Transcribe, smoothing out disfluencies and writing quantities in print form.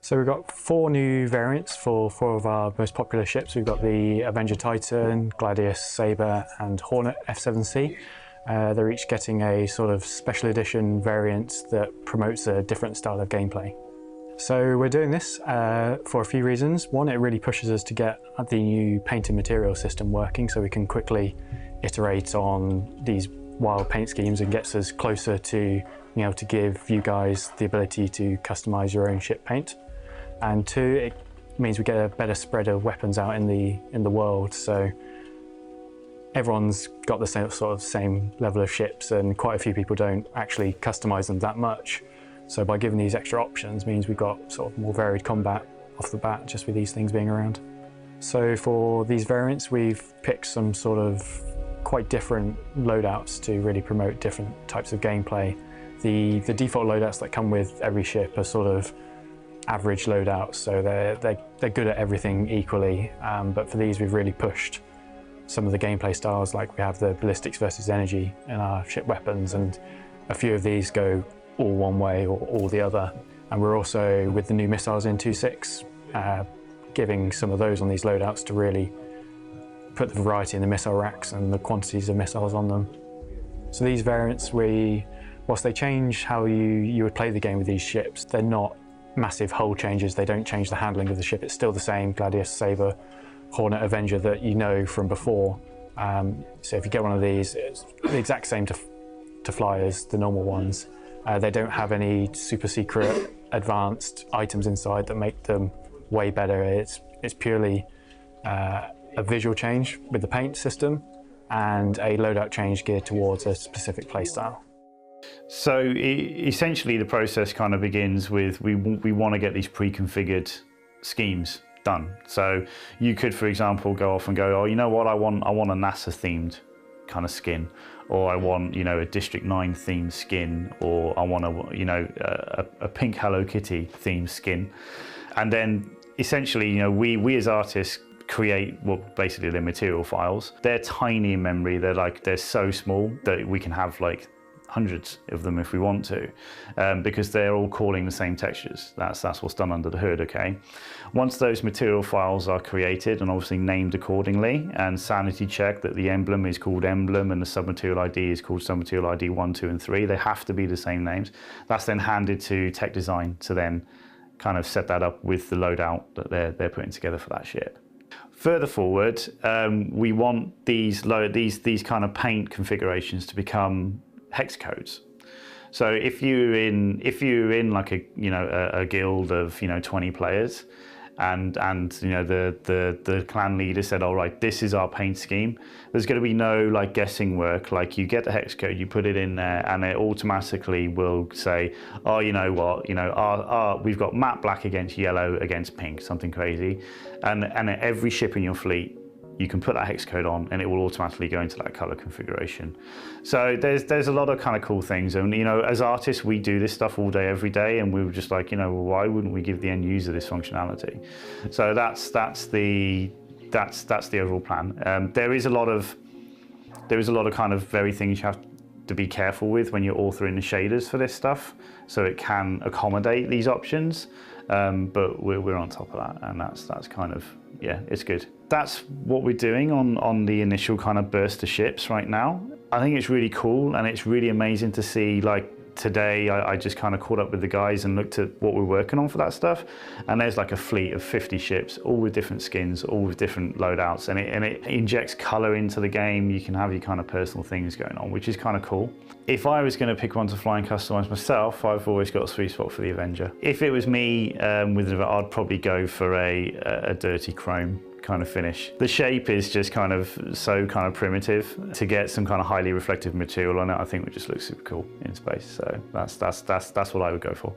So we've got 4 new variants for 4 of our most popular ships. We've got the Avenger Titan, Gladius Sabre and Hornet F7C. They're each getting a sort of special edition variant that promotes a different style of gameplay. So we're doing this for a few reasons. One, it really pushes us to get the new paint and material system working so we can quickly iterate on these wild paint schemes and gets us closer to being able to give you guys the ability to customize your own ship paint. And 2, it means we get a better spread of weapons out in the world, so everyone's got the same level of ships, and quite a few people don't actually customize them that much. So by giving these extra options means we've got sort of more varied combat off the bat just with these things being around. So for these variants we've picked some sort of quite different loadouts to really promote different types of gameplay. The default loadouts that come with every ship are sort of average loadouts, so they're good at everything equally, but for these we've really pushed some of the gameplay styles, like we have the ballistics versus energy in our ship weapons, and a few of these go all one way or all the other. And we're also, with the new missiles in 2.6, giving some of those on these loadouts to really put the variety in the missile racks and the quantities of missiles on them. So these variants, whilst they change how you would play the game with these ships, they're not massive hull changes. They don't change the handling of the ship. It's still the same Gladius, Sabre, Hornet, Avenger that you know from before. So if you get one of these, it's the exact same to fly as the normal ones. They don't have any super secret advanced items inside that make them way better. It's purely a visual change with the paint system and a loadout change geared towards a specific playstyle. So essentially the process kind of begins with we want to get these pre-configured schemes done. So you could, for example, go off and go, oh, you know what, I want a NASA themed kind of skin, or I want, you know, a District 9 themed skin, or I want a pink Hello Kitty themed skin. And then essentially, you know, we as artists create, well, basically the material files. They're tiny in memory. They're so small that we can have like hundreds of them if we want to, because they're all calling the same textures. That's what's done under the hood, okay? Once those material files are created and obviously named accordingly and sanity checked that the emblem is called emblem and the submaterial ID is called submaterial ID 1, 2 and 3, they have to be the same names. That's then handed to tech design to then kind of set that up with the loadout that they're putting together for that ship. Further forward, we want these kind of paint configurations to become hex codes. So if you're in like a guild of 20 players, and the clan leader said, all right, this is our paint scheme, there's going to be no like guessing work. Like, you get the hex code, you put it in there, and it automatically will say, oh, you know what, we've got matte black against yellow against pink, something crazy, and every ship in your fleet, you can put that hex code on and it will automatically go into that color configuration. So there's a lot of kind of cool things, and as artists we do this stuff all day every day, and we were just like, well, why wouldn't we give the end user this functionality? So that's the overall plan. There is a lot of kind of very things you have to be careful with when you're authoring the shaders for this stuff, so it can accommodate these options, but we're on top of that, and that's kind of, yeah, it's good. That's what we're doing on the initial kind of burst of ships right now. I think it's really cool, and it's really amazing to see, like, today I just kind of caught up with the guys and looked at what we're working on for that stuff, and there's like a fleet of 50 ships, all with different skins, all with different loadouts, and it injects color into the game. You can have your kind of personal things going on, which is kind of cool. If I was going to pick one to fly and customize myself, I've always got a sweet spot for the Avenger. If it was me, I'd probably go for a dirty chrome kind of finish. The shape is just kind of so kind of primitive. To get some kind of highly reflective material on it, I think would just look super cool in space. So that's what I would go for.